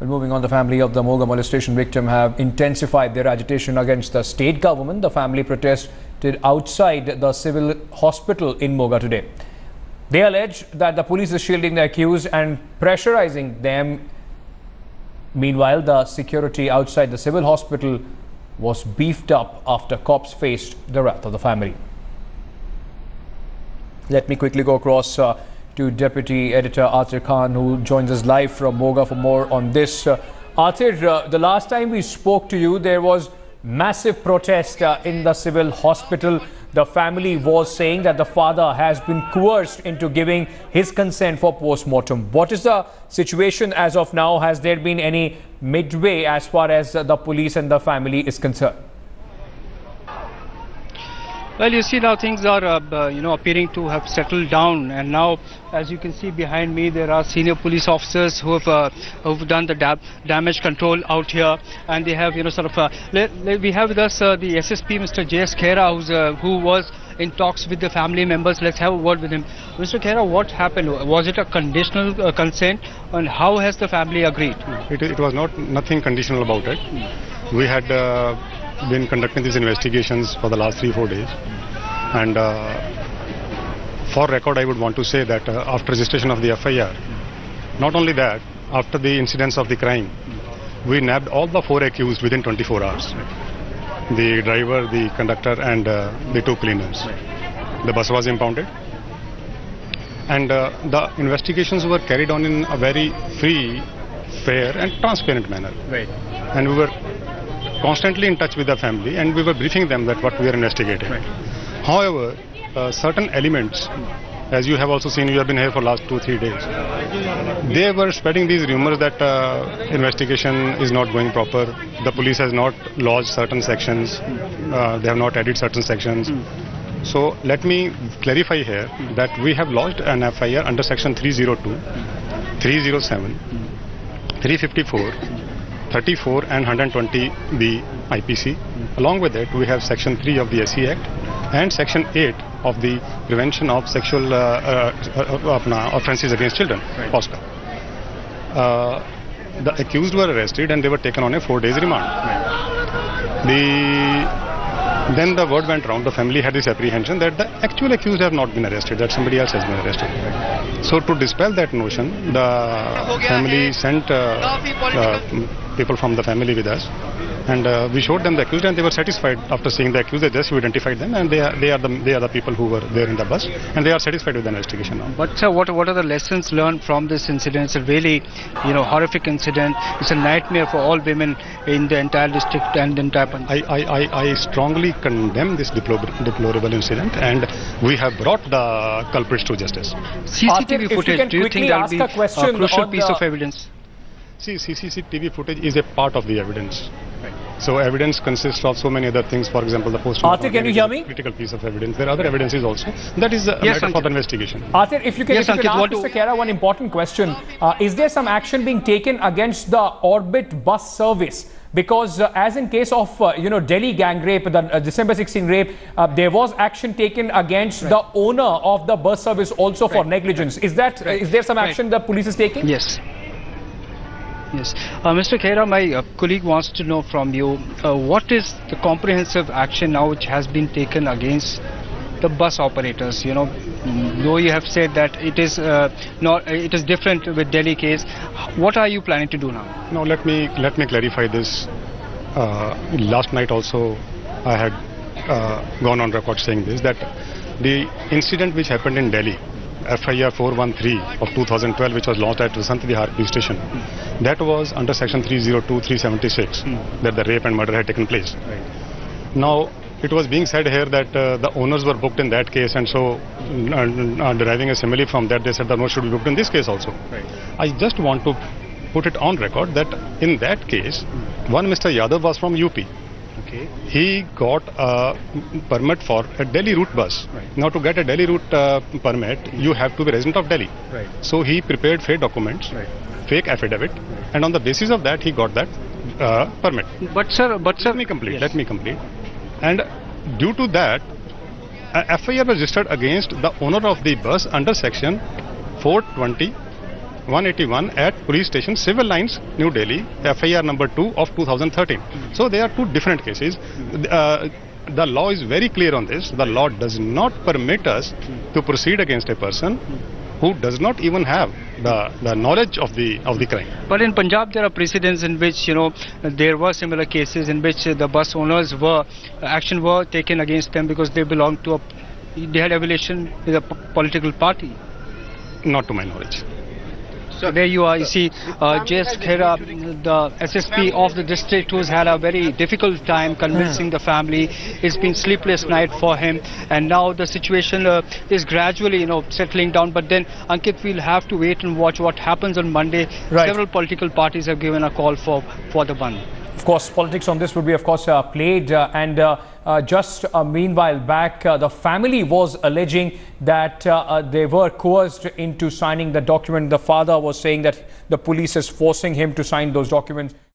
But moving on, the family of the Moga molestation victim have intensified their agitation against the state government. The family protested outside the civil hospital in Moga today. They allege that the police is shielding the accused and pressurizing them. Meanwhile, the security outside the civil hospital was beefed up after cops faced the wrath of the family. Let me quickly go across to Deputy Editor Atir Khan, who joins us live from Moga for more on this. Atir, the last time we spoke to you, there was massive protest in the civil hospital. The family was saying that the father has been coerced into giving his consent for post-mortem. What is the situation as of now? Has there been any midway as far as the police and the family is concerned? Well, you see now things are, appearing to have settled down, and now, as you can see behind me, there are senior police officers who have done the damage control out here, and they have, we have with us the SSP, Mr. J.S. Khera, who was in talks with the family members. Let's have a word with him. Mr. Khera, what happened? Was it a conditional consent, and how has the family agreed? It was nothing conditional about it. We had been conducting these investigations for the last 3-4 days, and for record I would want to say that after registration of the FIR, not only that, after the incidents of the crime, we nabbed all the 4 accused within 24 hours. The driver, the conductor and the 2 cleaners. The bus was impounded, and the investigations were carried on in a very free, fair and transparent manner. Right. And we were constantly in touch with the family, and we were briefing them that what we are investigating. Right. However, certain elements, as you have also seen, you have been here for last 2-3 days, they were spreading these rumors that investigation is not going proper, the police has not lodged certain sections, they have not added certain sections. So let me clarify here that we have lodged an FIR under section 302, 307, 354, 34 and 120B IPC. Along with it, we have section 3 of the SC Act and section 8 of the Prevention of Sexual Offences Against Children, POSCA. The accused were arrested and they were taken on a 4 days remand. Then the word went round, the family had this apprehension that the actual accused have not been arrested, that somebody else has been arrested. So to dispel that notion, the family sent people from the family with us, and we showed them the accused, and they were satisfied after seeing the accused. They just identified them, and they are the people who were there in the bus, and they are satisfied with the investigation now. But sir, what are the lessons learned from this incident? It's a really, horrific incident. It's a nightmare for all women in the entire district and the entire country. I strongly condemn this deplorable incident, and we have brought the culprits to justice. CCTV footage, do you think that will be a crucial piece of evidence? See, CCTV footage is a part of the evidence. Right. So evidence consists of so many other things. For example, the post-mortem. Atir, can you hear me? Critical piece of evidence. There are other evidences also. That is a matter for the investigation. Atir, if you can ask Mr. Khera one important question. Is there some action being taken against the Orbit bus service? Because as in case of, Delhi gang rape, the December 16 rape, there was action taken against the owner of the bus service also for negligence. Is there some action the police is taking? Yes. Yes. Mr. Khera, my colleague wants to know from you, what is the comprehensive action now which has been taken against the bus operators? Though you have said that it is it is different with Delhi case, what are you planning to do now? No, let me clarify this. Last night also I had gone on record saying this, that the incident which happened in Delhi, FIR 413 of 2012, which was launched at Sant Vihar police station, that was under section 302, 376, that the rape and murder had taken place. Right. Now, it was being said here that the owners were booked in that case, and so deriving a simile from that, they said the owners should be booked in this case also. Right. I just want to put it on record that in that case, one Mr. Yadav was from UP. Okay. He got a permit for a Delhi route bus. Right. Now, to get a Delhi route permit, you have to be resident of Delhi. Right. So he prepared fake documents, fake affidavit, and on the basis of that, he got that permit. But sir, let me complete. Yes. Let me complete. And due to that, a FIR was registered against the owner of the bus under section 420 181 at police station Civil Lines, New Delhi, FIR number 2 of 2013. So they are two different cases. The law is very clear on this. The law does not permit us to proceed against a person who does not even have the knowledge of the crime. But in Punjab, there are precedents in which, there were similar cases in which the bus owners action were taken against them because they belonged to they had affiliation with a political party. Not to my knowledge. So there you are, you see, J.S. Khera, the SSP of the district, who's had a very difficult time convincing the family. It's been sleepless night for him, and now the situation is gradually, settling down. But then, Ankit, we'll have to wait and watch what happens on Monday. Right. Several political parties have given a call for the ban. Of course, politics on this would be, of course, played. Just meanwhile back, the family was alleging that they were coerced into signing the document. The father was saying that the police is forcing him to sign those documents.